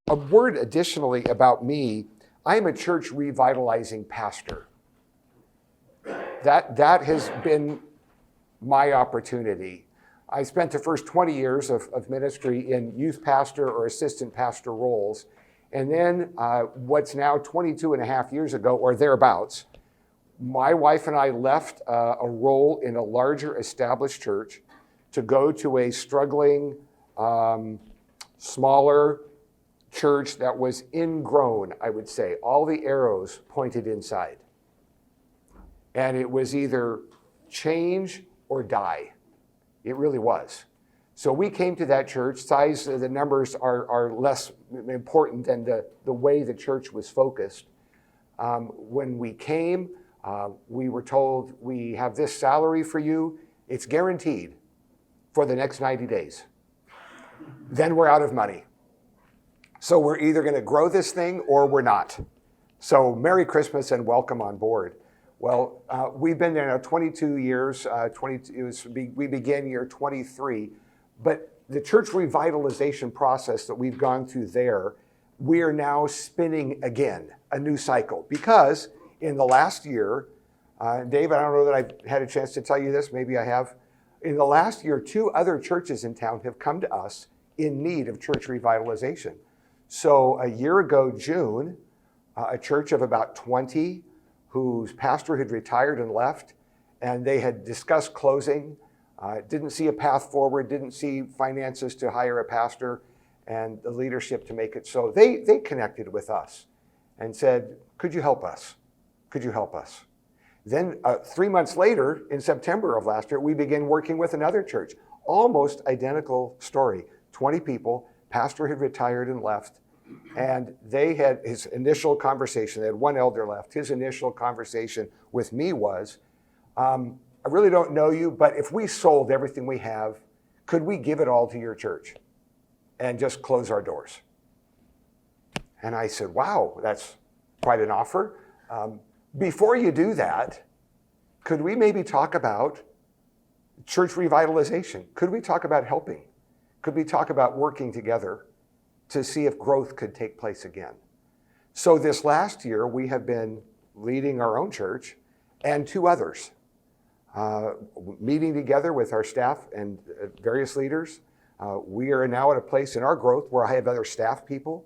A word additionally about me, I'm a church revitalizing pastor. That has been my opportunity. I spent the first 20 years of ministry in youth pastor or assistant pastor roles. And then what's now 22 and a half years ago, or thereabouts, my wife and I left a role in a larger established church to go to a struggling, smaller church that was ingrown, I would say. All the arrows pointed inside. And it was either change or die. It really was. So we came to that church. Size, the numbers are less important than the way the church was focused. When we came, we were told, we have this salary for you. It's guaranteed for the next 90 days. Then we're out of money. So we're either going to grow this thing or we're not. So Merry Christmas and welcome on board. Well, we've been there now 22 years. We began year 23. But the church revitalization process that we've gone through there, we are now spinning again, a new cycle. Because in the last year, Dave, I don't know that I've had a chance to tell you this, maybe I have. In the last year, 2 other churches in town have come to us in need of church revitalization. So a year ago, June, a church of about 20 whose pastor had retired and left, and they had discussed closing, didn't see a path forward, didn't see finances to hire a pastor and the leadership to make it so. They connected with us and said, could you help us? Could you help us? Then 3 months later, in September of last year, we began working with another church. Almost identical story. 20 people, pastor had retired and left, and they had his initial conversation. They had one elder left. His initial conversation with me was, I really don't know you, but if we sold everything we have, could we give it all to your church and just close our doors? And I said, wow, that's quite an offer. Before you do that, could we maybe talk about church revitalization? Could we talk about helping? Could we talk about working together to see if growth could take place again? So this last year, we have been leading our own church and 2 others, meeting together with our staff and various leaders. We are now at a place in our growth where I have other staff people.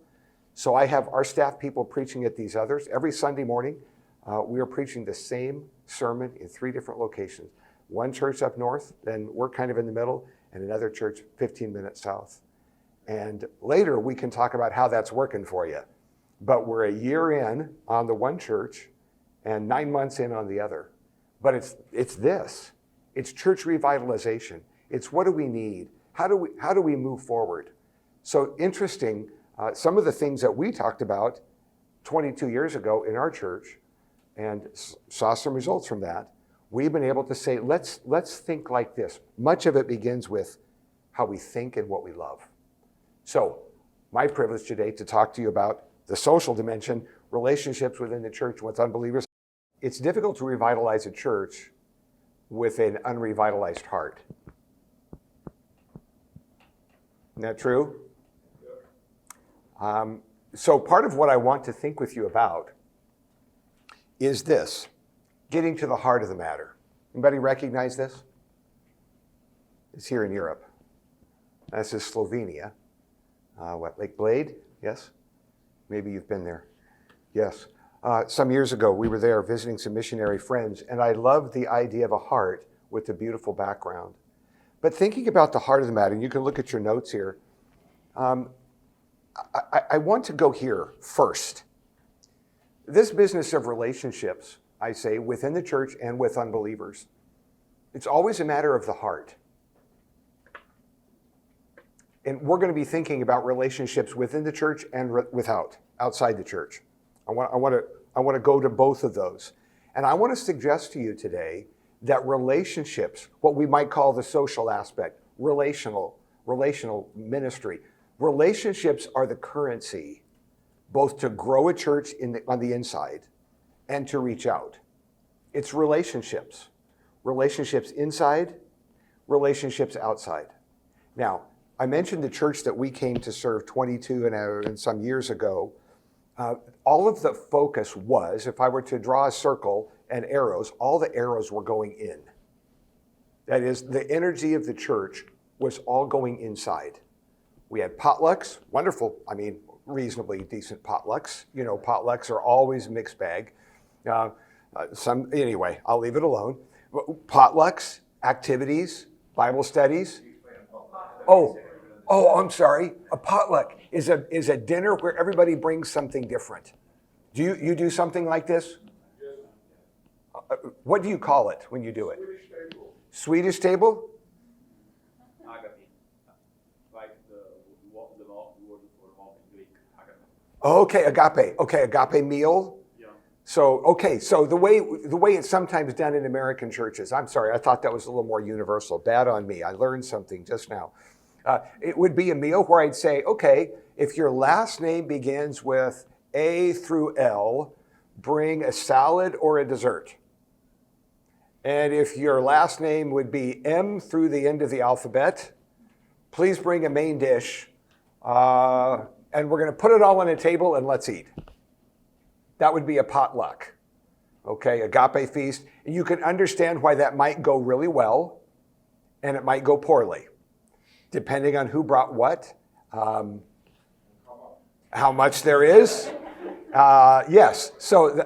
So I have our staff people preaching at these others. Every Sunday morning, we are preaching the same sermon in 3 different locations. One church up north, then we're kind of in the middle, and another church 15 minutes south. And later we can talk about how that's working for you. But we're a year in on the one church and 9 months in on the other. But it's this. It's church revitalization. It's what do we need? How do we move forward? So interesting, some of the things that we talked about 22 years ago in our church and saw some results from that. We've been able to say, let's think like this. Much of it begins with how we think and what we love. So my privilege today to talk to you about the social dimension, relationships within the church with unbelievers. It's difficult to revitalize a church with an unrevitalized heart. Isn't that true? So part of what I want to think with you about is this, getting to the heart of the matter. Anybody recognize this? It's here in Europe. This is Slovenia. Lake Blade? Yes? Maybe you've been there. Yes. Some years ago, we were there visiting some missionary friends, and I loved the idea of a heart with a beautiful background. But thinking about the heart of the matter, and you can look at your notes here, I want to go here first. This business of relationships, I say, within the church and with unbelievers, it's always a matter of the heart. And we're going to be thinking about relationships within the church and outside the church. I want to go to both of those. And I want to suggest to you today that relationships, what we might call the social aspect, relational ministry, relationships are the currency both to grow a church on the inside and to reach out. It's relationships inside, relationships outside. Now, I mentioned the church that we came to serve 22 and some years ago. All of the focus was, if I were to draw a circle and arrows, all the arrows were going in. That is, the energy of the church was all going inside. We had potlucks, wonderful, reasonably decent potlucks. Potlucks are always a mixed bag. Anyway, I'll leave it alone. Potlucks, activities, Bible studies. I'm sorry. A potluck is a dinner where everybody brings something different. Do you do something like this? What do you call it when you do it? Swedish table? Like the word for mom in Greek. Okay, agape. Okay, agape meal. Yeah. So the way it's sometimes done in American churches, I'm sorry, I thought that was a little more universal. Bad on me. I learned something just now. It would be a meal where I'd say, okay, if your last name begins with A through L, bring a salad or a dessert. And if your last name would be M through the end of the alphabet, please bring a main dish. And we're going to put it all on a table and let's eat. That would be a potluck. Okay, agape feast. And you can understand why that might go really well and it might go poorly, depending on who brought what, how much there is. Yes, so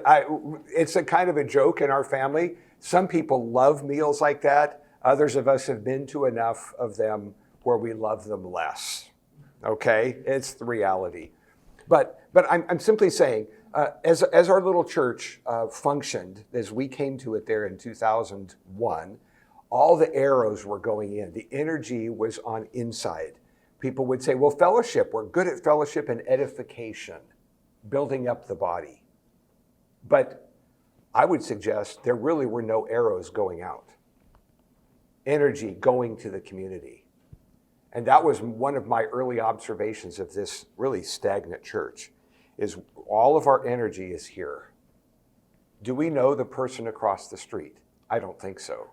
it's a kind of a joke in our family. Some people love meals like that. Others of us have been to enough of them where we love them less. Okay, it's the reality. But I'm simply saying, as our little church functioned, as we came to it there in 2001, all the arrows were going in. The energy was on inside. People would say, well, fellowship, we're good at fellowship and edification, building up the body. But I would suggest there really were no arrows going out. Energy going to the community. And that was one of my early observations of this really stagnant church, is all of our energy is here. Do we know the person across the street? I don't think so.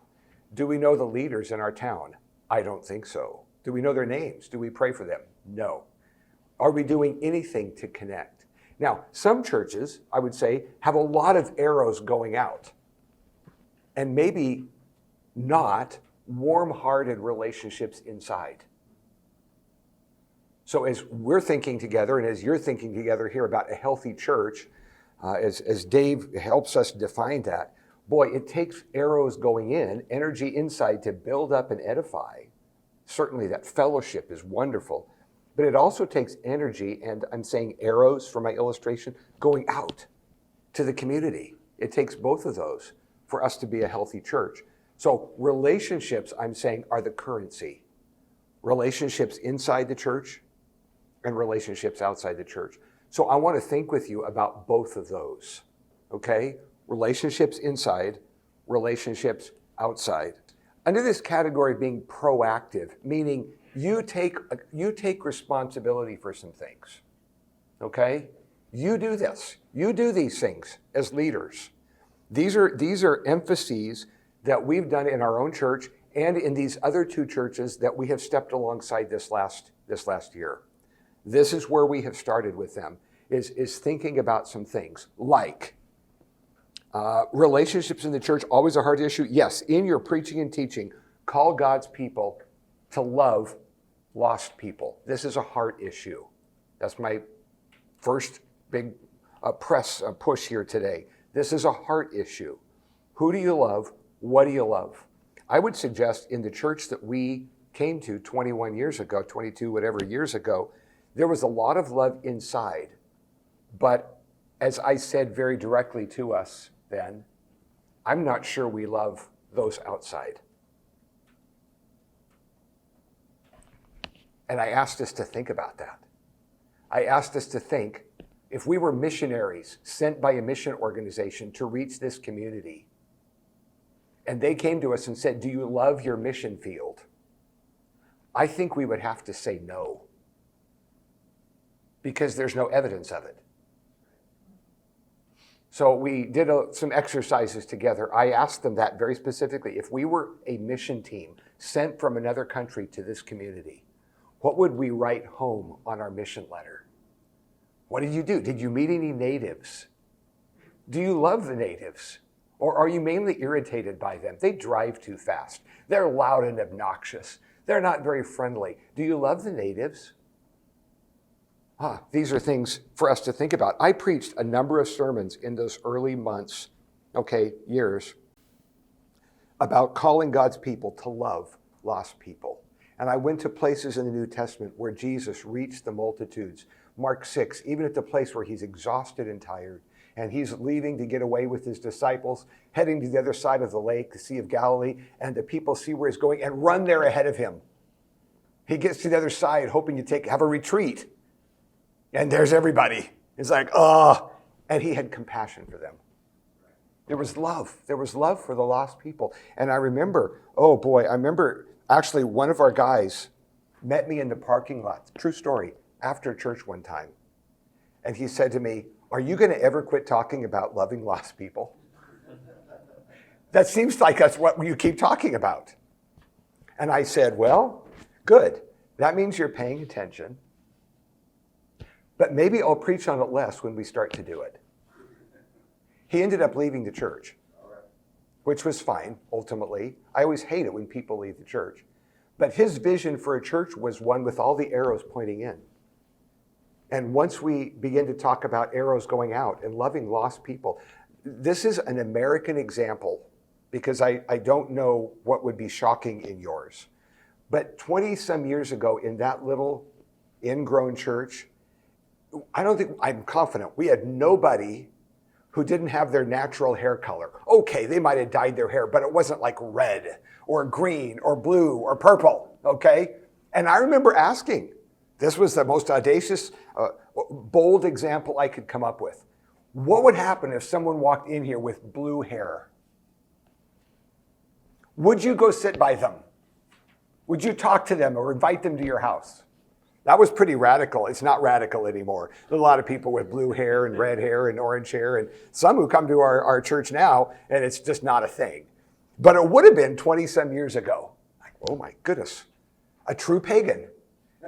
Do we know the leaders in our town? I don't think so. Do we know their names? Do we pray for them? No. Are we doing anything to connect? Now, some churches, I would say, have a lot of arrows going out and maybe not warm-hearted relationships inside. So as we're thinking together and as you're thinking together here about a healthy church, as Dave helps us define that, boy, it takes arrows going in, energy inside to build up and edify. Certainly that fellowship is wonderful, but it also takes energy, and I'm saying arrows for my illustration, going out to the community. It takes both of those for us to be a healthy church. So relationships, I'm saying, are the currency. Relationships inside the church and relationships outside the church. So I want to think with you about both of those, okay? Relationships inside, relationships outside. Under this category of being proactive, meaning you take responsibility for some things, okay? You do this. You do these things as leaders. These are emphases that we've done in our own church and in these other two churches that we have stepped alongside this last year. This is where we have started with them, is thinking about some things like relationships in the church, always a hard issue. Yes, in your preaching and teaching, call God's people to love lost people. This is a heart issue. That's my first big push here today. This is a heart issue. Who do you love? What do you love? I would suggest in the church that we came to 21 years ago, 22, whatever years ago, there was a lot of love inside. But as I said very directly to us then, I'm not sure we love those outside. And I asked us to think about that. I asked us to think, if we were missionaries sent by a mission organization to reach this community, and they came to us and said, do you love your mission field? I think we would have to say no, because there's no evidence of it. So we did some exercises together. I asked them that very specifically. If we were a mission team sent from another country to this community, What would we write home on our mission letter? What did you do? Did you meet any natives? Do you love the natives? Or are you mainly irritated by them? They drive too fast. They're loud and obnoxious. They're not very friendly. Do you love the natives? These are things for us to think about. I preached a number of sermons in those early months, years, about calling God's people to love lost people. And I went to places in the New Testament where Jesus reached the multitudes. Mark 6, even at the place where he's exhausted and tired, and he's leaving to get away with his disciples, heading to the other side of the lake, the Sea of Galilee, and the people see where he's going and run there ahead of him. He gets to the other side, hoping to have a retreat. And there's everybody. It's like, and he had compassion for them. There was love. There was love for the lost people. And I remember, actually one of our guys met me in the parking lot, true story, after church one time. And he said to me, "Are you going to ever quit talking about loving lost people? That seems like that's what you keep talking about." And I said, "Well, good. That means you're paying attention. But maybe I'll preach on it less when we start to do it." He ended up leaving the church, which was fine, ultimately. I always hate it when people leave the church. But his vision for a church was one with all the arrows pointing in. And once we begin to talk about arrows going out and loving lost people, this is an American example, because I don't know what would be shocking in yours. But 20 some years ago in that little ingrown church, I'm confident we had nobody who didn't have their natural hair color. Okay, they might have dyed their hair, but it wasn't like red or green or blue or purple, okay? And I remember asking, this was the most audacious, bold example I could come up with. What would happen if someone walked in here with blue hair? Would you go sit by them? Would you talk to them or invite them to your house? That was pretty radical. It's not radical anymore. There's a lot of people with blue hair and red hair and orange hair, and some who come to our church now, and it's just not a thing. But it would have been 20 some years ago. Like, oh my goodness, a true pagan.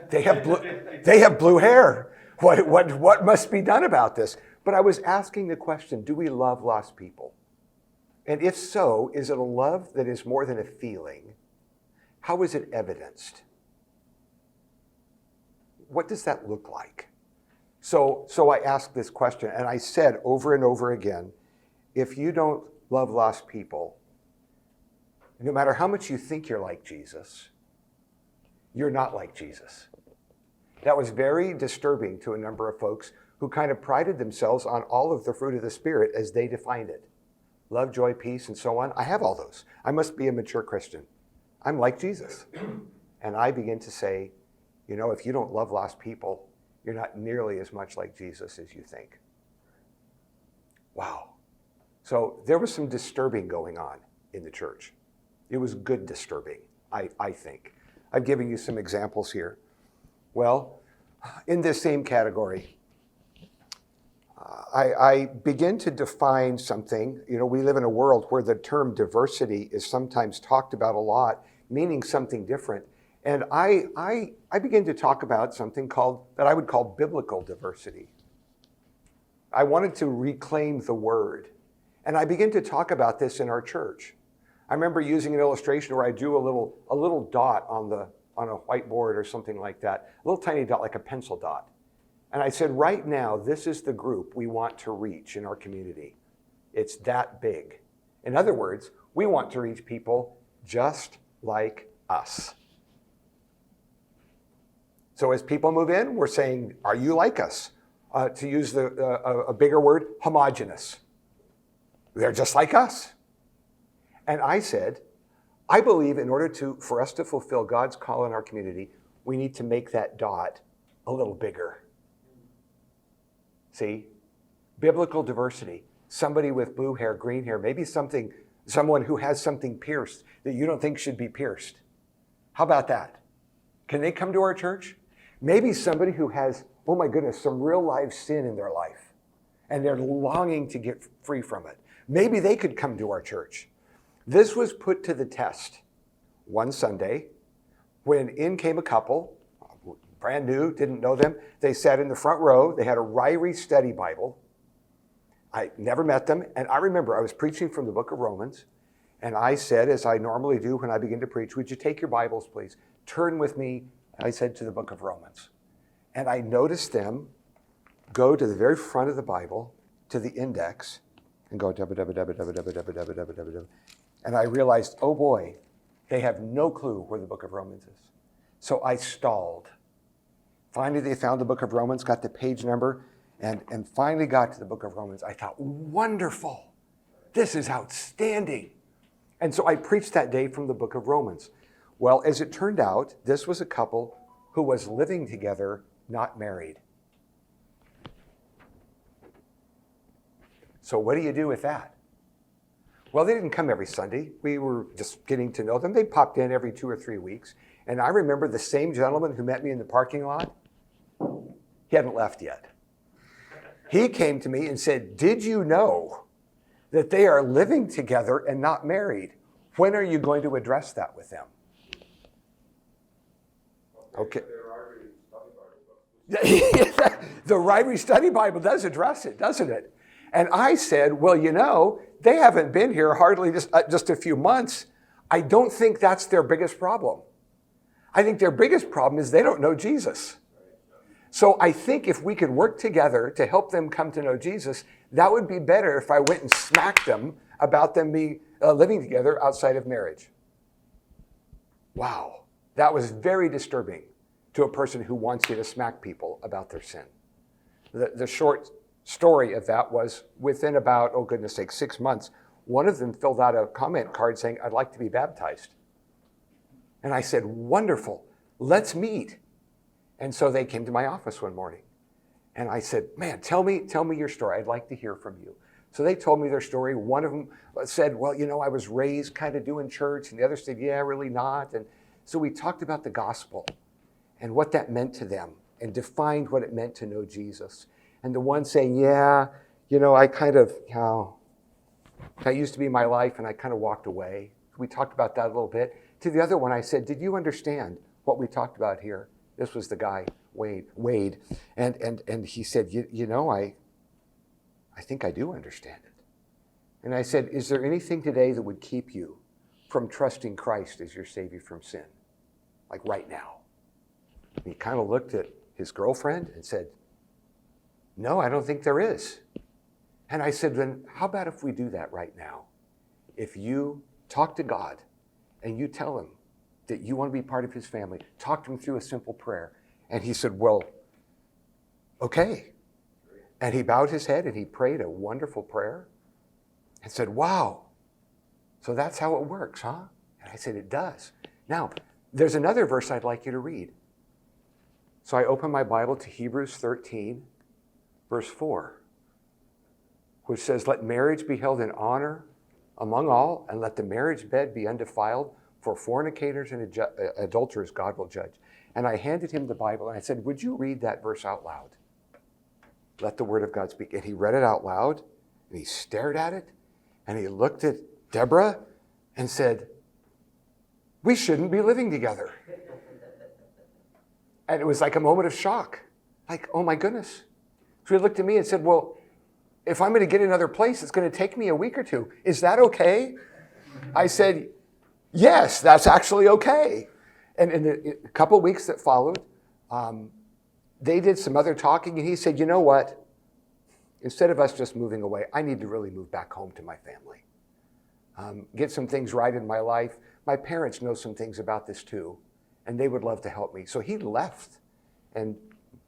They have blue hair. What must be done about this? But I was asking the question, do we love lost people? And if so, is it a love that is more than a feeling? How is it evidenced? What does that look like? So I asked this question, and I said over and over again, if you don't love lost people, no matter how much you think you're like Jesus, you're not like Jesus. That was very disturbing to a number of folks who kind of prided themselves on all of the fruit of the Spirit as they defined it. Love, joy, peace, and so on. I have all those. I must be a mature Christian. I'm like Jesus. And I begin to say, if you don't love lost people, you're not nearly as much like Jesus as you think. Wow. So there was some disturbing going on in the church. It was good disturbing, I think. I've given you some examples here. Well, in this same category, I begin to define something. We live in a world where the term diversity is sometimes talked about a lot, meaning something different. And I begin to talk about something that I would call biblical diversity. I wanted to reclaim the word. And I begin to talk about this in our church. I remember using an illustration where I drew a little dot on a whiteboard or something like that, a little tiny dot like a pencil dot. And I said, right now, this is the group we want to reach in our community. It's that big. In other words, we want to reach people just like us. So as people move in, we're saying, are you like us? To use a bigger word, homogeneous. They're just like us. And I said, I believe in order for us to fulfill God's call in our community, we need to make that dot a little bigger. See? Biblical diversity. Somebody with blue hair, green hair, maybe someone who has something pierced that you don't think should be pierced. How about that? Can they come to our church? Maybe somebody who has, oh my goodness, some real life sin in their life, and they're longing to get free from it. Maybe they could come to our church. This was put to the test one Sunday when in came a couple, brand new, didn't know them. They sat in the front row. They had a Ryrie study Bible. I never met them. And I remember I was preaching from the book of Romans. And I said, as I normally do when I begin to preach, would you take your Bibles, please? Turn with me, I said, to the book of Romans. And I noticed them go to the very front of the Bible, to the index, and go, and I realized, oh boy, they have no clue where the book of Romans is. So I stalled. Finally, they found the book of Romans, got the page number, and finally got to the book of Romans. I thought, wonderful. This is outstanding. And so I preached that day from the book of Romans. Well, as it turned out, this was a couple who was living together, not married. So what do you do with that? Well, they didn't come every Sunday. We were just getting to know them. They popped in every 2 or 3 weeks. And I remember the same gentleman who met me in the parking lot. He hadn't left yet. He came to me and said, did you know that they are living together and not married? When are you going to address that with them? Okay. The Ryrie Study Bible does address it, doesn't it? And I said, well, you know, they haven't been here hardly just a few months. I don't think that's their biggest problem. I think their biggest problem is they don't know Jesus. So I think if we could work together to help them come to know Jesus, that would be better if I went and smacked them about them being living together outside of marriage. Wow, that was very disturbing to a person who wants you to smack people about their sin. The short story of that was within about, 6 months, one of them filled out a comment card saying, I'd like to be baptized. And I said, wonderful, let's meet. And so they came to my office one morning. And I said, man, tell me your story. I'd like to hear from you. So they told me their story. One of them said, well, you know, I was raised kind of doing church. And the other said, yeah, really not. And so we talked about the gospel and what that meant to them and defined what it meant to know Jesus. And the one saying, yeah, you know, that used to be my life and I kind of walked away. We talked about that a little bit. To the other one, I said, did you understand what we talked about here? This was the guy, Wade. And he said, you know, I think I do understand it. And I said, is there anything today that would keep you from trusting Christ as your Savior from sin? Like right now. And he kind of looked at his girlfriend and said, no, I don't think there is. And I said, then how about if we do that right now? If you talk to God and you tell him that you want to be part of his family, talk to him through a simple prayer. And he said, well, okay. And he bowed his head and he prayed a wonderful prayer and said, wow, so that's how it works, huh? And I said, it does. Now, there's another verse I'd like you to read. So I opened my Bible to Hebrews 13, verse 4, which says, let marriage be held in honor among all, and let the marriage bed be undefiled, for fornicators and adulterers God will judge. And I handed him the Bible, and I said, would you read that verse out loud? Let the word of God speak. And he read it out loud, and he stared at it, and he looked at Deborah and said, we shouldn't be living together. And it was like a moment of shock. Like, oh my goodness. So he looked at me and said, well, if I'm going to get another place, it's going to take me a week or two. Is that okay? I said, yes, that's actually okay. And in a couple of weeks that followed, they did some other talking, and he said, you know what? Instead of us just moving away, I need to really move back home to my family. Get some things right in my life. My parents know some things about this too, and they would love to help me. So he left and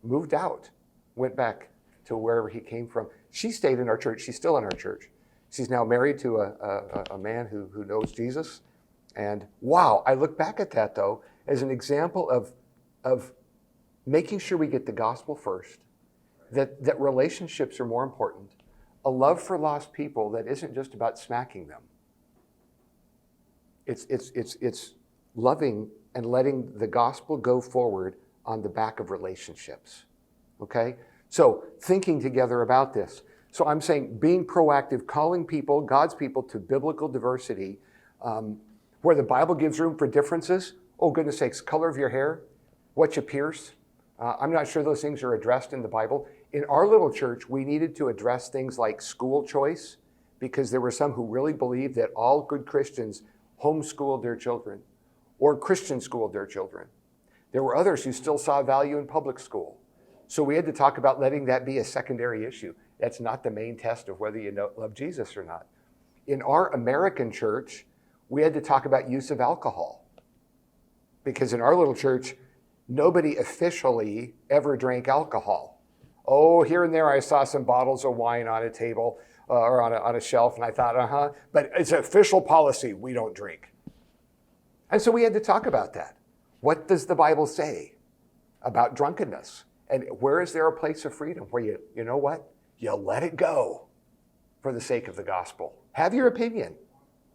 moved out, went back to wherever he came from. She stayed in our church. She's still in our church. She's now married to a man who knows Jesus. And wow, I look back at that, though, as an example of making sure we get the gospel first, that relationships are more important, a love for lost people that isn't just about smacking them. It's loving and letting the gospel go forward on the back of relationships, okay? So thinking together about this. So I'm saying being proactive, calling people, God's people, to biblical diversity, where the Bible gives room for differences. Oh, goodness sakes, color of your hair, what you pierce, I'm not sure those things are addressed in the Bible. In our little church, we needed to address things like school choice because there were some who really believed that all good Christians homeschooled their children or Christian schooled their children. There were others who still saw value in public school. So we had to talk about letting that be a secondary issue. That's not the main test of whether you love Jesus or not. In our American church, we had to talk about use of alcohol. Because in our little church, nobody officially ever drank alcohol. Oh, here and there I saw some bottles of wine on a table or on a shelf, and I thought, but it's an official policy, we don't drink. And so we had to talk about that. What does the Bible say about drunkenness? And where is there a place of freedom where you know what? You let it go for the sake of the gospel. Have your opinion,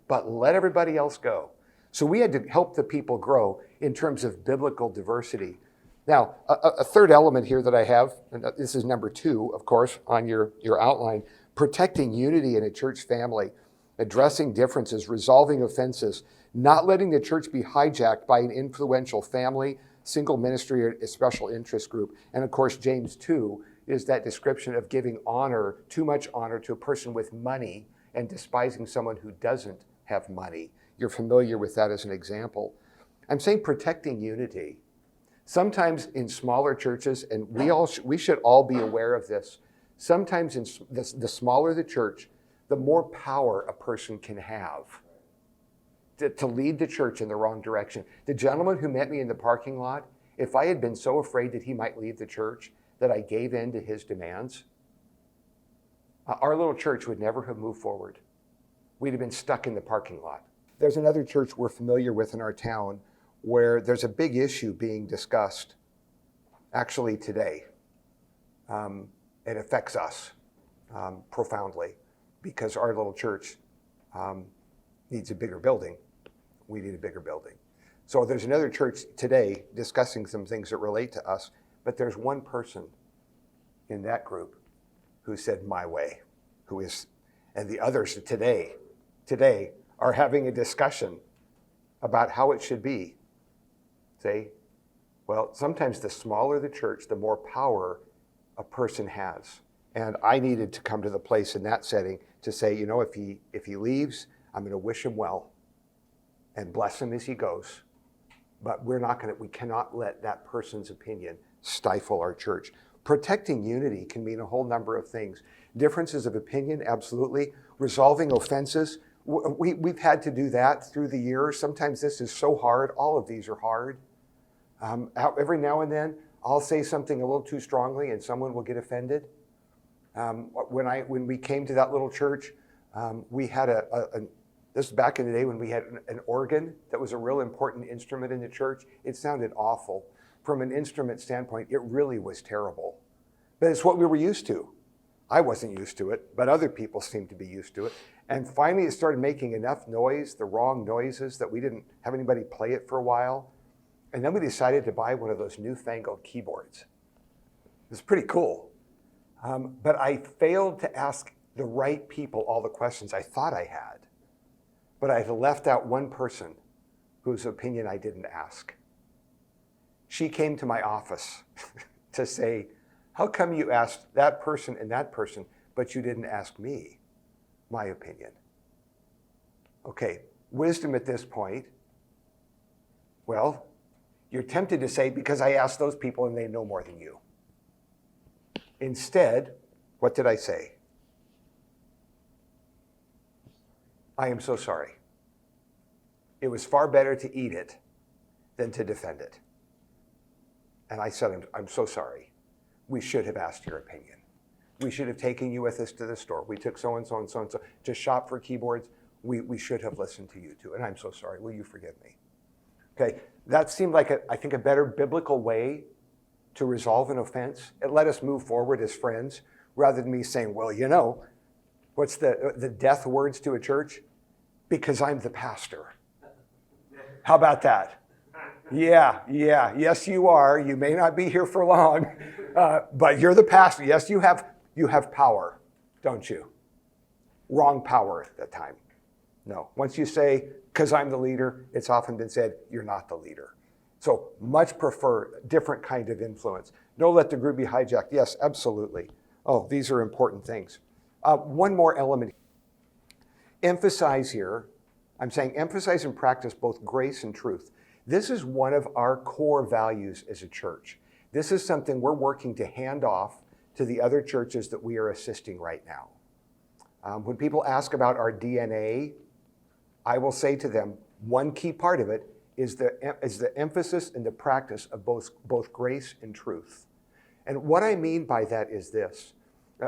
but let everybody else go. So we had to help the people grow in terms of biblical diversity. Now, a third element here that I have, and this is number 2, of course, on your outline, protecting unity in a church family, addressing differences, resolving offenses, not letting the church be hijacked by an influential family, single ministry, or a special interest group. And of course, James 2 is that description of giving honor, too much honor to a person with money and despising someone who doesn't have money. You're familiar with that as an example. I'm saying protecting unity. Sometimes in smaller churches, and we should all be aware of this, sometimes in the smaller the church, the more power a person can have to lead the church in the wrong direction. The gentleman who met me in the parking lot, if I had been so afraid that he might leave the church that I gave in to his demands, our little church would never have moved forward. We'd have been stuck in the parking lot. There's another church we're familiar with in our town where there's a big issue being discussed actually today. It affects us profoundly because our little church needs a bigger building. We need a bigger building. So there's another church today discussing some things that relate to us, but there's one person in that group who said my way, and the others today are having a discussion about how it should be. Say, well, sometimes the smaller the church, the more power a person has. And I needed to come to the place in that setting to say, if he leaves, I'm going to wish him well and bless him as he goes. But we cannot let that person's opinion stifle our church. Protecting unity can mean a whole number of things. Differences of opinion, absolutely. Resolving offenses. We've had to do that through the years. Sometimes this is so hard. All of these are hard. Every now and then, I'll say something a little too strongly and someone will get offended. When we came to that little church, we had this is back in the day when we had an organ that was a real important instrument in the church. It sounded awful. From an instrument standpoint, it really was terrible. But it's what we were used to. I wasn't used to it, but other people seemed to be used to it. And finally, it started making enough noise, the wrong noises, that we didn't have anybody play it for a while. And then we decided to buy one of those newfangled keyboards. It was pretty cool. But I failed to ask the right people all the questions I thought I had. But I had left out one person whose opinion I didn't ask. She came to my office to say, how come you asked that person and that person, but you didn't ask me my opinion? Okay, wisdom at this point. Well, you're tempted to say, because I asked those people and they know more than you. Instead, what did I say? I am so sorry. It was far better to eat it than to defend it. And I said, I'm so sorry. We should have asked your opinion. We should have taken you with us to the store. We took so-and-so and so-and-so to shop for keyboards. We should have listened to you too. And I'm so sorry. Will you forgive me? Okay, that seemed like, I think, a better biblical way to resolve an offense. It let us move forward as friends rather than me saying, well, what's the death words to a church? Because I'm the pastor. How about that? Yeah, yes you are. You may not be here for long, but you're the pastor. Yes, you have power, don't you? Wrong power at that time. No, once you say, because I'm the leader, it's often been said, you're not the leader. So much prefer different kind of influence. Don't let the group be hijacked. Yes, absolutely. Oh, these are important things. One more element. Emphasize here. I'm saying emphasize and practice both grace and truth. This is one of our core values as a church. This is something we're working to hand off to the other churches that we are assisting right now. When people ask about our DNA, I will say to them, one key part of it is the emphasis and the practice of both grace and truth. And what I mean by that is this.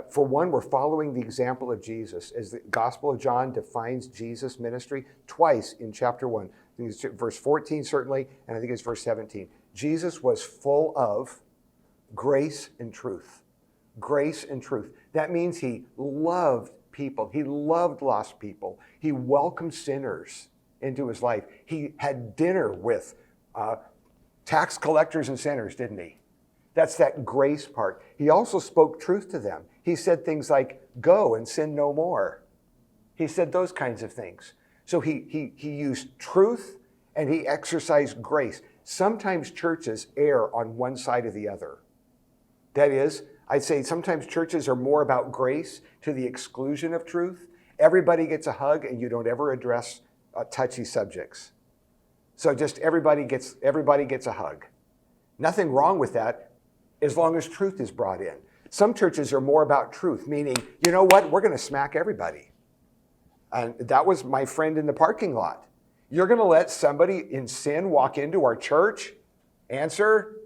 For one, we're following the example of Jesus, as the Gospel of John defines Jesus' ministry twice in chapter 1. I think it's verse 14 certainly, and I think it's verse 17. Jesus was full of grace and truth. Grace and truth. That means he loved people. He loved lost people. He welcomed sinners into his life. He had dinner with tax collectors and sinners, didn't he? That's that grace part. He also spoke truth to them. He said things like, go and sin no more. He said those kinds of things. So he used truth and he exercised grace. Sometimes churches err on one side or the other. That is, I'd say sometimes churches are more about grace to the exclusion of truth. Everybody gets a hug and you don't ever address touchy subjects. So just everybody gets a hug. Nothing wrong with that as long as truth is brought in. Some churches are more about truth, meaning, you know what, we're going to smack everybody. And that was my friend in the parking lot. You're going to let somebody in sin walk into our church? Answer,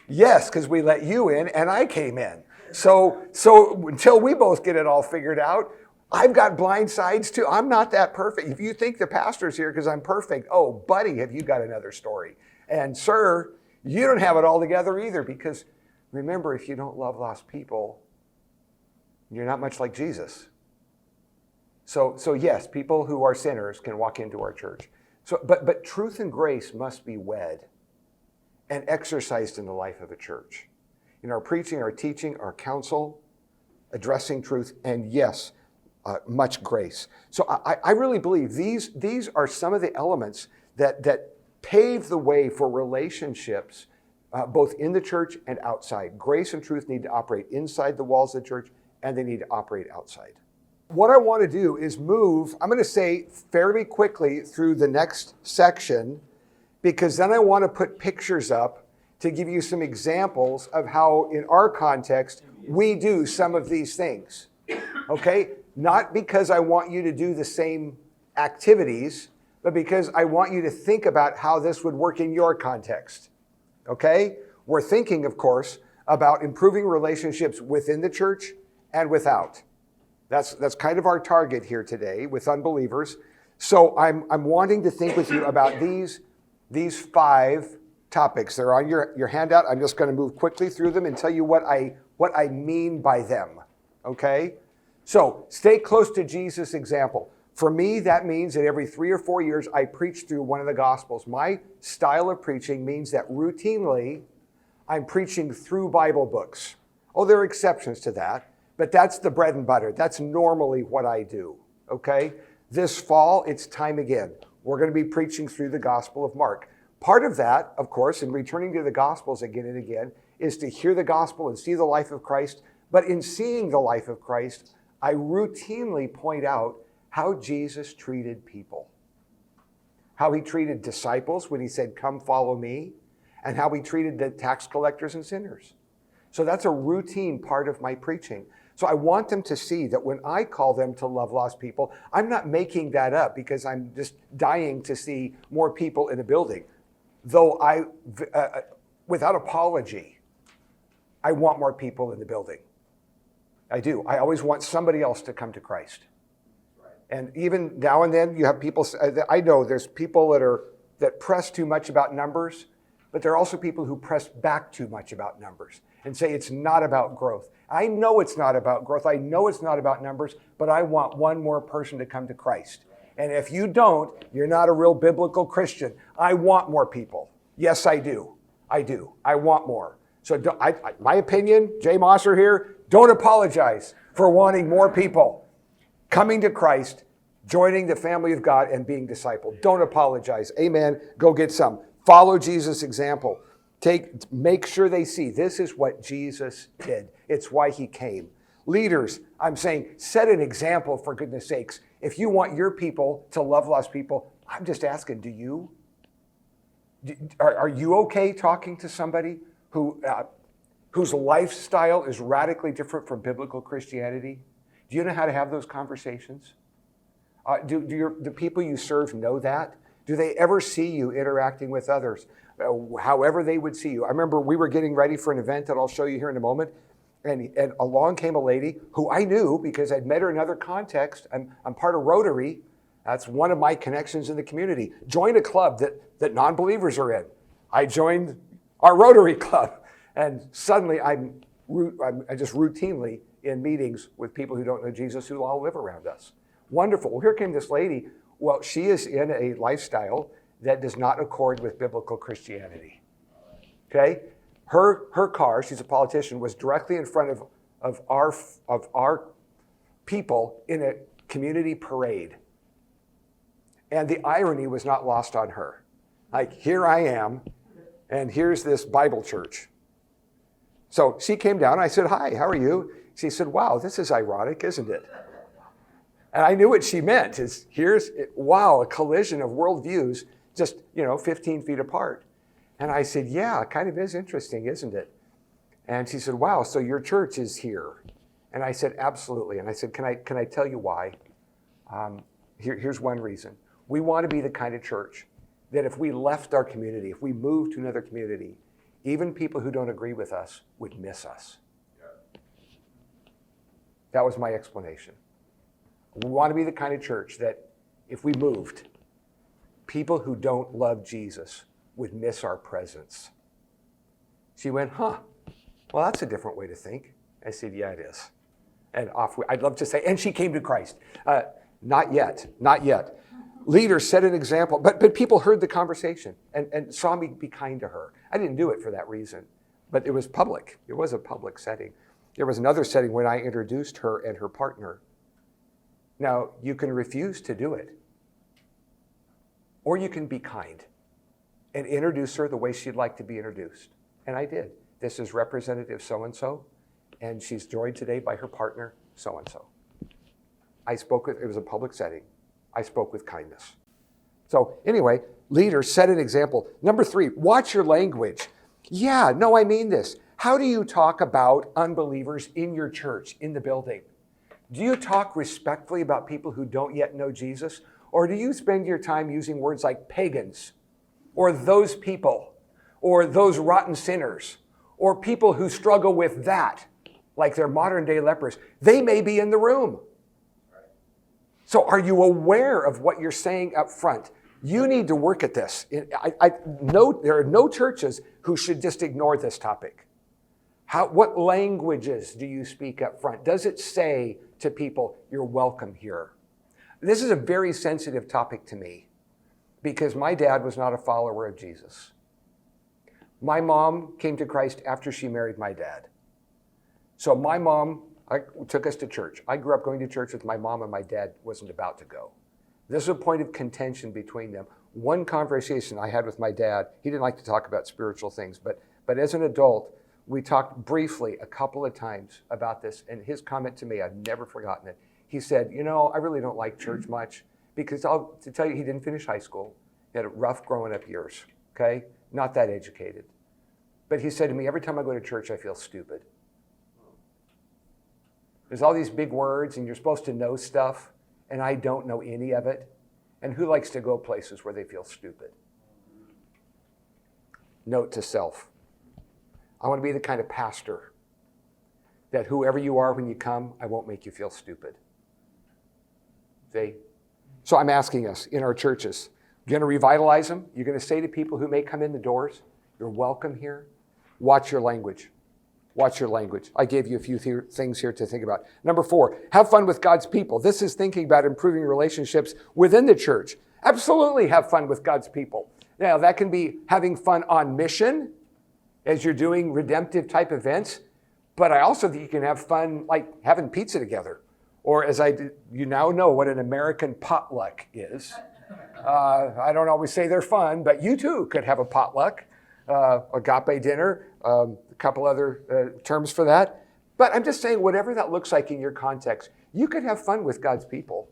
yes, because we let you in and I came in. So until we both get it all figured out, I've got blind sides too. I'm not that perfect. If you think the pastor's here because I'm perfect, oh, buddy, have you got another story? And sir, you don't have it all together either, because remember, if you don't love lost people, you're not much like Jesus. So yes, people who are sinners can walk into our church. But truth and grace must be wed and exercised in the life of a church. In our preaching, our teaching, our counsel, addressing truth, and yes, much grace. So I really believe these are some of the elements that pave the way for relationships both in the church and outside. Grace and truth need to operate inside the walls of the church, and they need to operate outside. What I want to do is move, I'm going to say fairly quickly through the next section, because then I want to put pictures up to give you some examples of how, in our context, we do some of these things. Okay? Not because I want you to do the same activities, but because I want you to think about how this would work in your context. Okay? We're thinking, of course, about improving relationships within the church and without. That's kind of our target here today with unbelievers. So I'm wanting to think with you about these 5 topics. They're on your handout. I'm just going to move quickly through them and tell you what I mean by them. Okay? So stay close to Jesus' example. For me, that means that every 3 or 4 years, I preach through one of the Gospels. My style of preaching means that routinely, I'm preaching through Bible books. Oh, there are exceptions to that, but that's the bread and butter. That's normally what I do, okay? This fall, it's time again. We're going to be preaching through the Gospel of Mark. Part of that, of course, in returning to the Gospels again and again, is to hear the Gospel and see the life of Christ. But in seeing the life of Christ, I routinely point out how Jesus treated people. How he treated disciples when he said, come follow me, and how he treated the tax collectors and sinners. So that's a routine part of my preaching. So I want them to see that when I call them to love lost people, I'm not making that up because I'm just dying to see more people in a building. Though without apology, I want more people in the building. I do. I always want somebody else to come to Christ. And even now and then you have people, I know there's people that press too much about numbers, but there are also people who press back too much about numbers and say it's not about growth. I know it's not about growth. I know it's not about numbers, but I want one more person to come to Christ. And if you don't, you're not a real biblical Christian. I want more people. Yes, I do. I do. I want more. So my opinion, Jay Mosser here, don't apologize for wanting more people coming to Christ, joining the family of God, and being discipled. Don't apologize. Amen. Go get some. Follow Jesus' example. Make sure they see this is what Jesus did. It's why he came. Leaders, I'm saying, set an example for goodness sakes. If you want your people to love lost people, I'm just asking, do you? Are you okay talking to somebody whose lifestyle is radically different from biblical Christianity? Do you know how to have those conversations? Do the people you serve know that? Do they ever see you interacting with others, however they would see you? I remember we were getting ready for an event that I'll show you here in a moment, and along came a lady who I knew because I'd met her in other contexts. I'm part of Rotary. That's one of my connections in the community. Join a club that non-believers are in. I joined our Rotary club, and suddenly I'm just routinely in meetings with people who don't know Jesus who all live around us. Wonderful. Well, here came this lady. Well, she is in a lifestyle that does not accord with biblical Christianity. Okay? Her car, she's a politician, was directly in front of our people in a community parade. And the irony was not lost on her. Like, here I am, and here's this Bible church. So she came down, I said, hi, how are you? She said, wow, this is ironic, isn't it? And I knew what she meant. Wow, a collision of worldviews just, 15 feet apart. And I said, yeah, it kind of is interesting, isn't it? And she said, wow, so your church is here. And I said, absolutely. And I said, can I tell you why? Here's one reason. We want to be the kind of church that if we left our community, if we moved to another community, even people who don't agree with us would miss us. That was my explanation. We want to be the kind of church that if we moved, people who don't love Jesus would miss our presence. She went, well, that's a different way to think. I said, yeah, it is. And I'd love to say, and she came to Christ. Not yet. Leaders set an example, but people heard the conversation and saw me be kind to her. I didn't do it for that reason, but it was public. It was a public setting. There was another setting when I introduced her and her partner. Now, you can refuse to do it, or you can be kind and introduce her the way she'd like to be introduced. And I did. This is Representative so-and-so, and she's joined today by her partner, so-and-so. It was a public setting. I spoke with kindness. So anyway, leaders set an example. Number 3, watch your language. Yeah, no, I mean this. How do you talk about unbelievers in your church, in the building? Do you talk respectfully about people who don't yet know Jesus? Or do you spend your time using words like pagans, or those people, or those rotten sinners, or people who struggle with that, like they're modern day lepers? They may be in the room. So are you aware of what you're saying up front? You need to work at this. I know there are no churches who should just ignore this topic. What languages do you speak up front? Does it say to people, you're welcome here? This is a very sensitive topic to me because my dad was not a follower of Jesus. My mom came to Christ after she married my dad. So my mom took us to church. I grew up going to church with my mom and my dad wasn't about to go. This was a point of contention between them. One conversation I had with my dad, he didn't like to talk about spiritual things, but as an adult, we talked briefly a couple of times about this, and his comment to me, I've never forgotten it. He said, I really don't like church much because to tell you, he didn't finish high school. He had rough growing up years, okay? Not that educated. But he said to me, every time I go to church, I feel stupid. There's all these big words, and you're supposed to know stuff, and I don't know any of it. And who likes to go places where they feel stupid? Note to self. I want to be the kind of pastor that whoever you are when you come, I won't make you feel stupid. See? So I'm asking us in our churches, you're going to revitalize them? You're going to say to people who may come in the doors, you're welcome here? Watch your language. Watch your language. I gave you a few things here to think about. Number 4, have fun with God's people. This is thinking about improving relationships within the church. Absolutely have fun with God's people. Now, that can be having fun on mission as you're doing redemptive type events, but I also think you can have fun like having pizza together. Or you now know what an American potluck is. I don't always say they're fun, but you too could have a potluck, agape dinner, a couple other terms for that. But I'm just saying, whatever that looks like in your context, you could have fun with God's people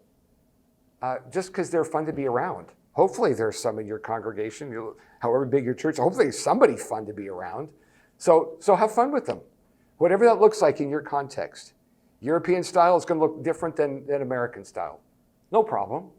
just because they're fun to be around. Hopefully there's some in your congregation, however big your church, hopefully there's somebody fun to be around. So have fun with them, whatever that looks like in your context. European style is going to look different than American style. No problem.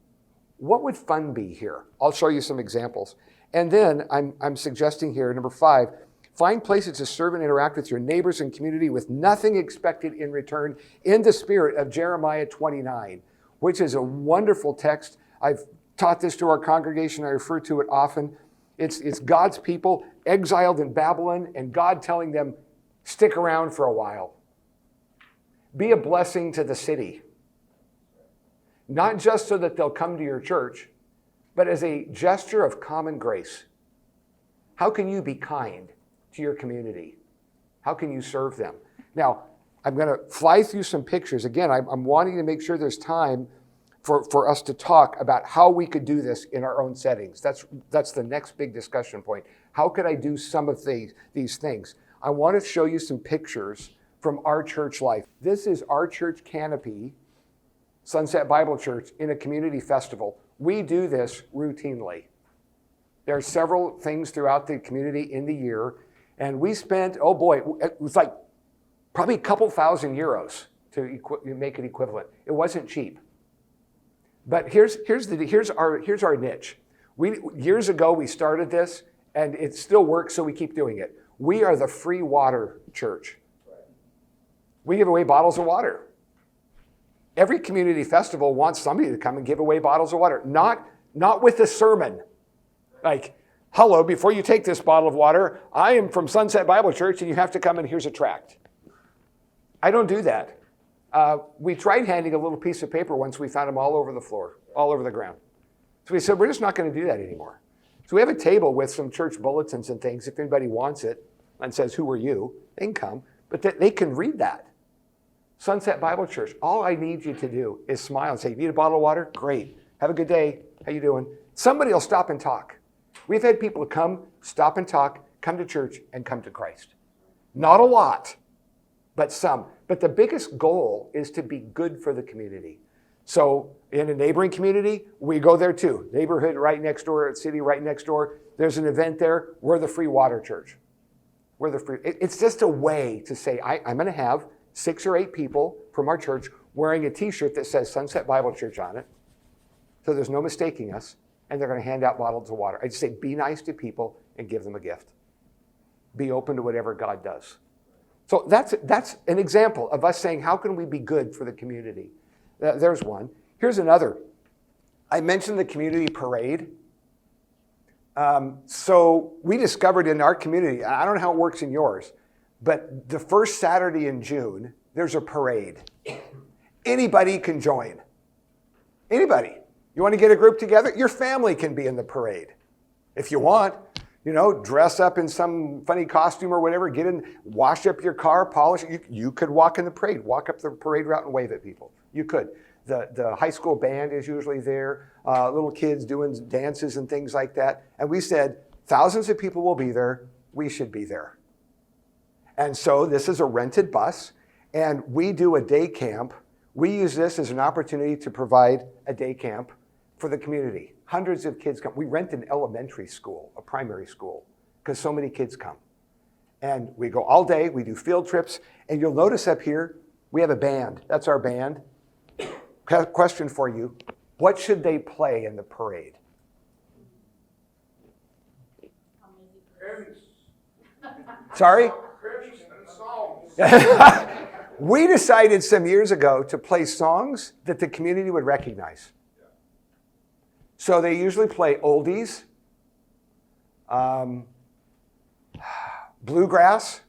What would fun be here? I'll show you some examples. And then I'm suggesting here, number 5, find places to serve and interact with your neighbors and community with nothing expected in return in the spirit of Jeremiah 29, which is a wonderful text. I've taught this to our congregation. I refer to it often. It's God's people exiled in Babylon and God telling them, stick around for a while. Be a blessing to the city. Not just so that they'll come to your church, but as a gesture of common grace. How can you be kind to your community? How can you serve them? Now, I'm going to fly through some pictures. Again, I'm wanting to make sure there's time for us to talk about how we could do this in our own settings. That's the next big discussion point. How could I do some of these things? I want to show you some pictures from our church life. This is our church canopy, Sunset Bible Church, in a community festival. We do this routinely. There are several things throughout the community in the year, and we spent, oh boy, it was like probably a couple thousand euros to make it equivalent. It wasn't cheap. But here's our niche. Years ago we started this, and it still works, so we keep doing it. We are the free water church. We give away bottles of water. Every community festival wants somebody to come and give away bottles of water. Not with a sermon. Like, hello, before you take this bottle of water, I am from Sunset Bible Church, and you have to come and here's a tract. I don't do that. We tried handing a little piece of paper once. We found them all over the floor, all over the ground. So we said, we're just not going to do that anymore. So we have a table with some church bulletins and things. If anybody wants it and says, who are you? They can come, but they can read that. Sunset Bible Church, all I need you to do is smile and say, you need a bottle of water? Great. Have a good day. How you doing? Somebody will stop and talk. We've had people come, stop and talk, come to church, and come to Christ. Not a lot, but some. But the biggest goal is to be good for the community. So in a neighboring community, we go there too. Neighborhood right next door, city right next door. There's an event there. We're the free water church. It's just a way to say, I'm going to have 6 or 8 people from our church wearing a t-shirt that says Sunset Bible Church on it. So there's no mistaking us. And they're going to hand out bottles of water. I just say, be nice to people and give them a gift. Be open to whatever God does. So that's an example of us saying, how can we be good for the community? There's one. Here's another. I mentioned the community parade. So we discovered in our community, I don't know how it works in yours, but the first Saturday in June, there's a parade. Anybody can join. Anybody. You want to get a group together? Your family can be in the parade. If you want, dress up in some funny costume or whatever, get in, wash up your car, polish it. You could walk in the parade, walk up the parade route and wave at people. You could. The high school band is usually there, little kids doing dances and things like that. And we said, thousands of people will be there. We should be there. And so this is a rented bus, and we do a day camp. We use this as an opportunity to provide a day camp for the community. Hundreds of kids come. We rent an elementary school, a primary school, because so many kids come. And we go all day, we do field trips, and you'll notice up here, we have a band. That's our band. Question for you, what should they play in the parade? Sorry? We decided some years ago to play songs that the community would recognize. So they usually play oldies, bluegrass.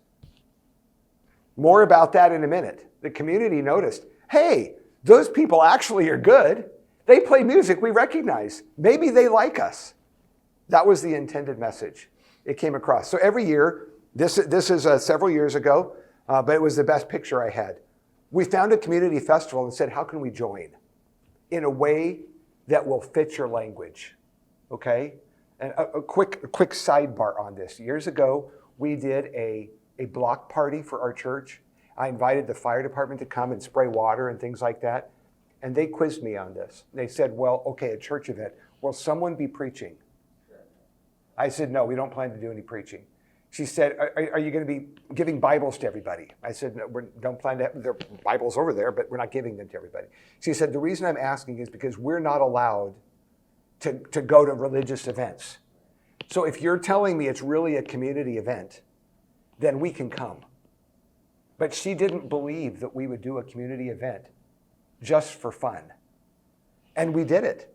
More about that in a minute. The community noticed, hey, those people actually are good. They play music we recognize. Maybe they like us. That was the intended message. It came across. So every year, this is several years ago, but it was the best picture I had. We found a community festival and said, how can we join in a way that will fit your language, okay? And a quick sidebar on this. Years ago, we did a block party for our church. I invited the fire department to come and spray water and things like that. And they quizzed me on this. They said, well, okay, a church event, will someone be preaching? I said, no, we don't plan to do any preaching. She said, are you going to be giving Bibles to everybody? I said, no, we don't plan to have, there are Bibles over there, but we're not giving them to everybody. She said, the reason I'm asking is because we're not allowed to go to religious events. So if you're telling me it's really a community event, then we can come. But she didn't believe that we would do a community event just for fun. And we did it.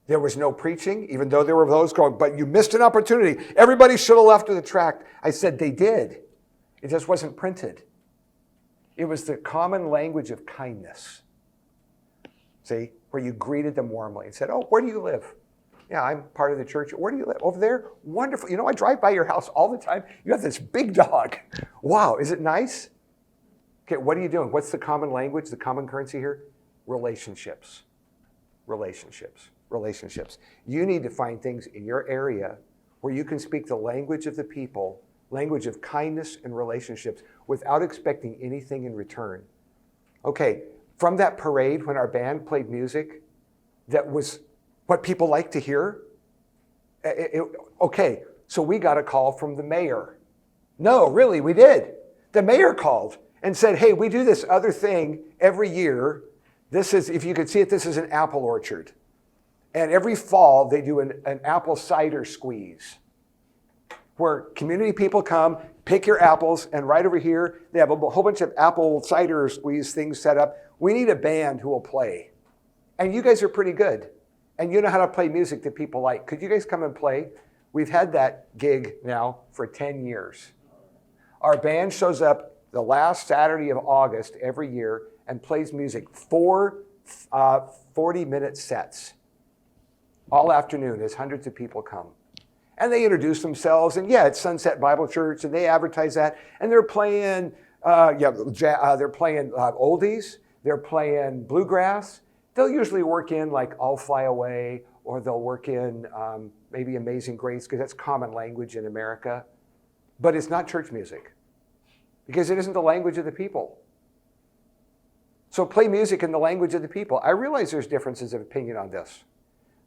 There was no preaching, even though there were those going, but you missed an opportunity. Everybody should have left with a tract. I said they did. It just wasn't printed. It was the common language of kindness. See, where you greeted them warmly and said, oh, where do you live? Yeah, I'm part of the church. Where do you live? Over there? Wonderful. You know, I drive by your house all the time. You have this big dog. Wow, is it nice? Okay, what are you doing? What's the common language, the common currency here? Relationships. Relationships. Relationships. You need to find things in your area where you can speak the language of the people, language of kindness and relationships without expecting anything in return. Okay, from that parade when our band played music that was what people like to hear, okay, so we got a call from the mayor. No, really, we did. The mayor called and said, hey, we do this other thing every year. This is, if you could see it, this is an apple orchard. And every fall, they do an apple cider squeeze where community people come, pick your apples, and right over here, they have a whole bunch of apple cider squeeze things set up. We need a band who will play. And you guys are pretty good. And you know how to play music that people like. Could you guys come and play? We've had that gig now for 10 years. Our band shows up the last Saturday of August every year and plays music, 4 40-minute sets all afternoon as hundreds of people come. And they introduce themselves, and yeah, it's Sunset Bible Church, and they advertise that, and they're playing, they're playing oldies, they're playing bluegrass. They'll usually work in like I'll Fly Away, or they'll work in maybe Amazing Grace, because that's common language in America. But it's not church music, because it isn't the language of the people. So play music in the language of the people. I realize there's differences of opinion on this.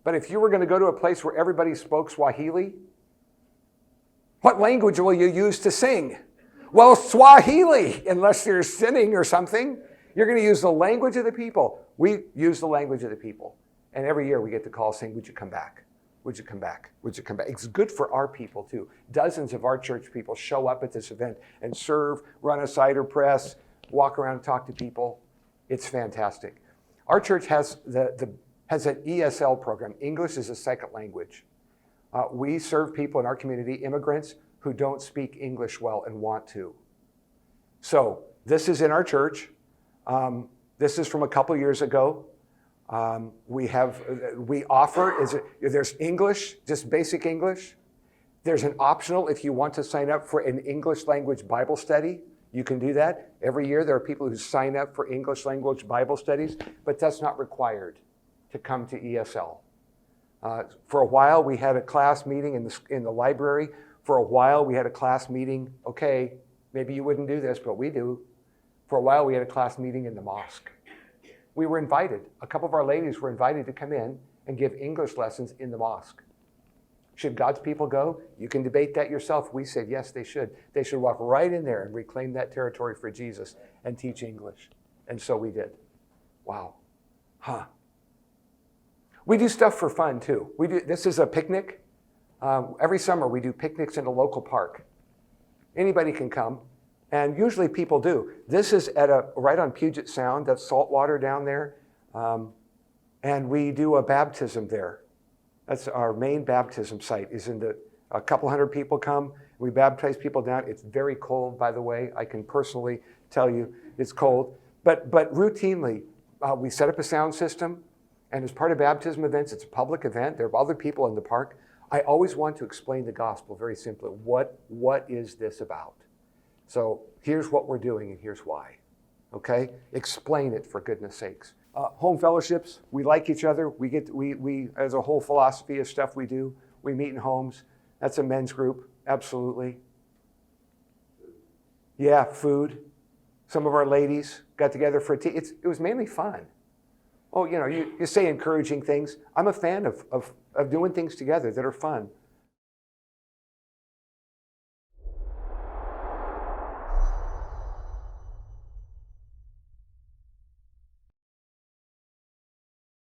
But if you were going to go to a place where everybody spoke Swahili, what language will you use to sing? Well, Swahili, unless you're sinning or something. You're going to use the language of the people. We use the language of the people. And every year we get the call saying, would you come back? Would you come back? Would you come back? It's good for our people too. Dozens of our church people show up at this event and serve, run a cider press, walk around and talk to people. It's fantastic. Our church has has an ESL program. English is a second language. We serve people in our community, immigrants, who don't speak English well and want to. So this is in our church. This is from a couple years ago. We offer, there's English, just basic English. There's an optional, if you want to sign up for an English language Bible study, you can do that. Every year there are people who sign up for English language Bible studies, but that's not required to come to ESL. For a while, we had a class meeting in the library. For a while, we had a class meeting. Okay, maybe you wouldn't do this, but we do. For a while, we had a class meeting in the mosque. We were invited. A couple of our ladies were invited to come in and give English lessons in the mosque. Should God's people go? You can debate that yourself. We said, yes, they should. They should walk right in there and reclaim that territory for Jesus and teach English. And so we did. Wow. Huh. We do stuff for fun, too. This is a picnic. Every summer, we do picnics in a local park. Anybody can come, and usually people do. This is right on Puget Sound. That's saltwater down there. And we do a baptism there. That's our main baptism site. A couple hundred people come. We baptize people down. It's very cold, by the way. I can personally tell you it's cold. But routinely, we set up a sound system. And as part of baptism events, it's a public event. There are other people in the park. I always want to explain the gospel very simply. What is this about? So here's what we're doing and here's why. Okay? Explain it, for goodness sakes. Home fellowships, we like each other. We as a whole philosophy of stuff we do, we meet in homes. That's a men's group, absolutely. Yeah, food. Some of our ladies got together for a tea. It was mainly fun. Oh, you say encouraging things. I'm a fan of doing things together that are fun.